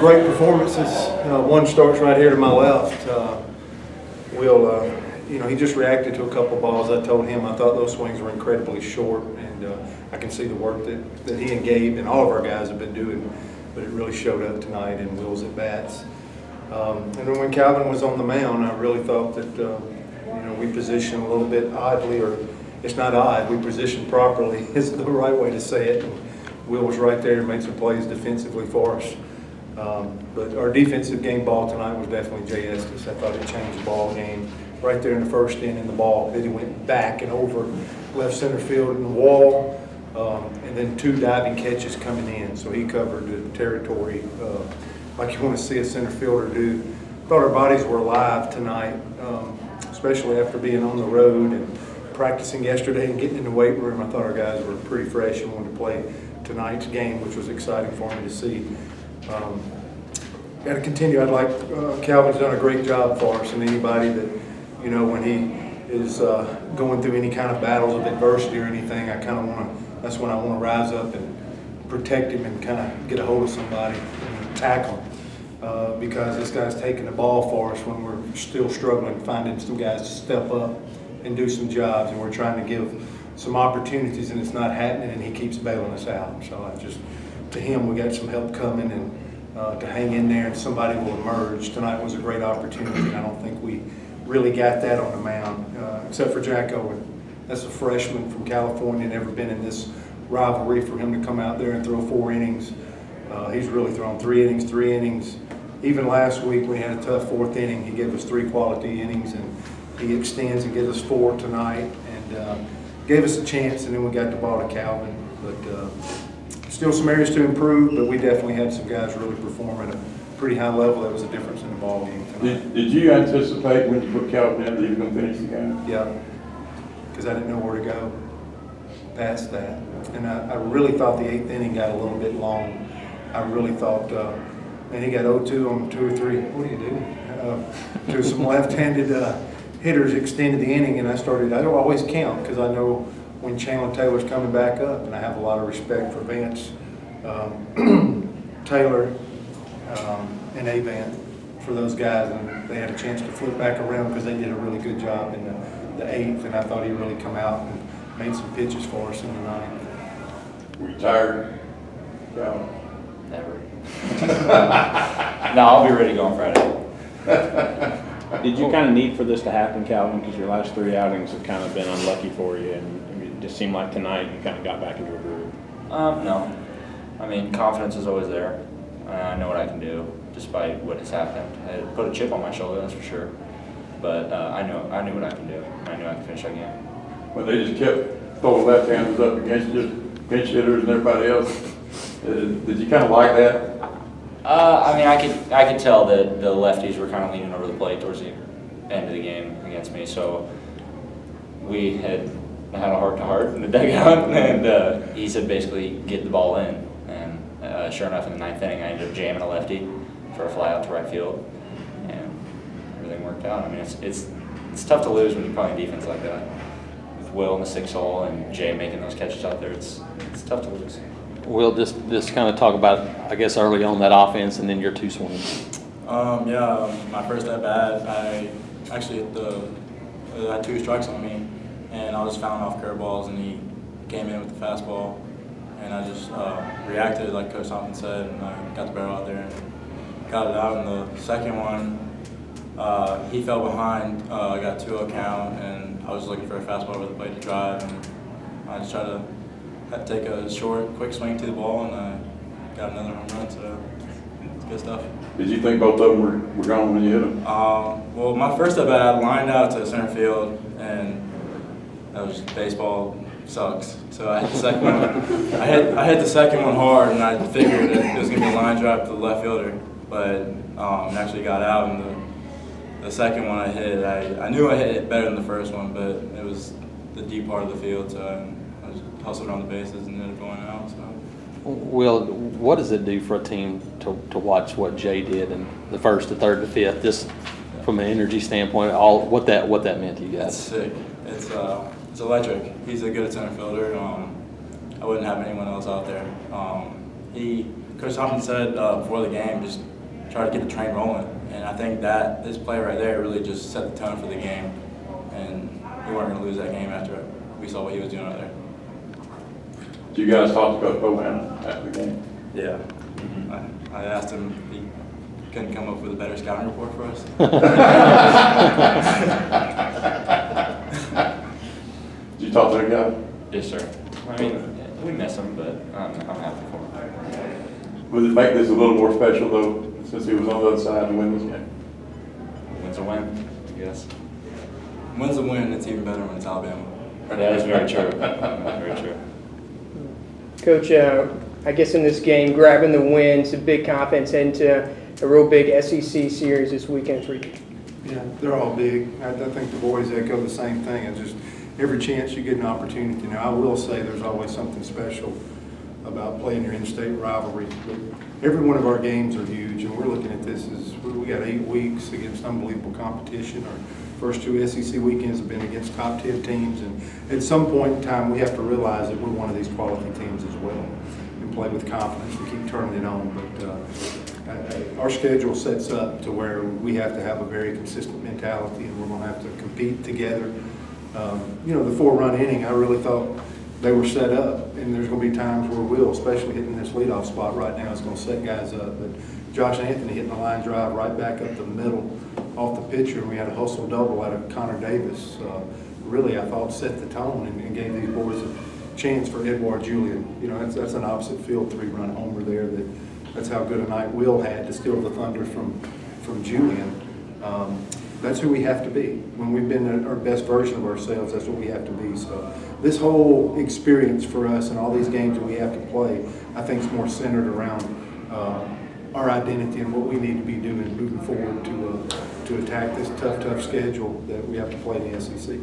great performances. One starts right here to my left. Will, you know, he just reacted to a couple balls. I told him I thought those swings were incredibly short, and I can see the work that he and Gabe and all of our guys have been doing, but it really showed up tonight in Will's at bats. And then when Calvin was on the mound, I really thought that you know, we positioned a little bit oddly, or it's not odd. We positioned properly is the right way to say it. And Will was right there and made some plays defensively for us. But our defensive game ball tonight was definitely Jay Estes. I thought it changed the ball game right there in the first inning. The ball, then he went back and over left center field in the wall, and then 2 diving catches coming in. So he covered the territory like you want to see a center fielder do. Thought our bodies were alive tonight, especially after being on the road and practicing yesterday and getting in the weight room. I thought our guys were pretty fresh and wanted to play tonight's game, which was exciting for me to see. Got to continue. I'd like Calvin's done a great job for us, and anybody that, you know, when he is going through any kind of battles of adversity or anything, I kind of want to. That's when I want to rise up and protect him and kind of get a hold of somebody and tackle him, because this guy's taking the ball for us when we're still struggling, finding some guys to step up and do some jobs, and we're trying to give some opportunities, and it's not happening, and he keeps bailing us out. So I just, to him, we got some help coming, and to hang in there and somebody will emerge. Tonight was a great opportunity, and I don't think we really got that on the mound, except for Jack Owen. That's a freshman from California, never been in this rivalry. For him to come out there and throw 4 innings, he's really thrown 3 innings. Even last week when he had a tough 4th inning, he gave us 3 quality innings, and he extends and gives us 4 tonight, and gave us a chance, and then we got the ball to Calvin. But still some areas to improve, but we definitely had some guys really perform at a pretty high level. That was a difference in the ball game tonight. Did you anticipate when you put Calvin in that he was going to finish the game? Yeah, because I didn't know where to go past that. And I really thought the 8th inning got a little bit long. I really thought, man, he got 0-2 on 2 or 3. What do you do? To some left-handed hitters extended the inning, and I don't always count because I know when Chandler Taylor's coming back up, and I have a lot of respect for Vance Taylor and Avant for those guys, and they had a chance to flip back around because they did a really good job in the 8th, and I thought he really come out and made some pitches for us in the 9th. Were you tired? Yeah. Never. No, I'll be ready to go on Friday. Did you kind of need for this to happen, Calvin, because your last 3 outings have kind of been unlucky for you, and it just seemed like tonight you kind of got back into a groove? No. I mean, confidence is always there. I know what I can do, despite what has happened. It put a chip on my shoulder, that's for sure. But I knew what I can do. I knew I could finish that game. Well, they just kept throwing left-handers up against just pinch hitters and everybody else. Did you kind of like that? I mean, I could tell that the lefties were kind of leaning over the plate towards the end of the game against me. So we had a heart-to-heart in the dugout, and he said basically get the ball in. And sure enough, in the 9th inning, I ended up jamming a lefty for a fly out to right field, and everything worked out. I mean, it's tough to lose when you're playing defense like that. With Will in the 6th hole and Jay making those catches out there, it's tough to lose. We'll just kind of talk about, I guess, early on that offense and then your 2 swings. Yeah, my first at bat, I actually had 2 strikes on me, and I was fouling off curveballs, and he came in with the fastball, and I just reacted like Coach Thompson said, and I got the barrel out there and got it out. In the second one, he fell behind. I got a 2-0 count, and I was looking for a fastball over the plate to drive, and I just tried to take a short, quick swing to the ball, and I got another home run, so it's good stuff. Did you think both of them were gone when you hit them? Well, my first at bat, I lined out to center field, and that was baseball sucks. So I hit the second one. I hit the second one hard, and I figured it was going to be a line drive to the left fielder, but it actually got out. And the second one I hit, I knew I hit it better than the first one, but it was the deep part of the field, so I just hustled on the bases and ended up going out. So. Will, what does it do for a team to watch what Jay did in the 1st, the 3rd, the 5th? Just from an energy standpoint, what that meant to you guys? It's sick. It's electric. He's a good center fielder. I wouldn't have anyone else out there. Coach Thompson said before the game, just try to get the train rolling. And I think that this play right there really just set the tone for the game. And we weren't going to lose that game after we saw what he was doing out there. Did you guys talk to Coach Bowen after the game? Yeah. I asked him if he couldn't come up with a better scouting report for us. Did you talk to the guy? Yes, sir. I mean, we miss him, but I'm happy for him. Would it make this a little more special, though, since he was on the other side to win this game? Win's a win, I guess. Win's a win, it's even better when it's Alabama. That is very true. Very true. Coach, I guess in this game, grabbing the wins, a big confidence into a real big SEC series this weekend for you. Yeah, they're all big. I think the boys echo the same thing. It's just every chance you get an opportunity. Now, I will say there's always something special about playing your in-state rivalry. But every one of our games are huge, and we're looking at this as we got 8 weeks against unbelievable competition. Our first 2 SEC weekends have been against top 10 teams, and at some point in time, we have to realize that we're one of these quality teams as well, and play with confidence and keep turning it on. But our schedule sets up to where we have to have a very consistent mentality, and we're going to have to compete together. You know, the 4-run inning, I really thought they were set up, and there's going to be times where we'll, especially hitting this leadoff spot right now, it's going to set guys up. But Josh Anthony hitting a line drive right back up the middle off the pitcher, and we had a hustle double out of Connor Davis. Really, I thought set the tone and gave these boys a chance for Edouard Julian. You know, that's an opposite field 3-run homer there. That's how good a night Will had to steal the thunder from Julian. That's who we have to be. When we've been at our best version of ourselves, that's what we have to be. So this whole experience for us and all these games that we have to play, I think is more centered around our identity and what we need to be doing moving forward to attack this tough schedule that we have to play in the SEC.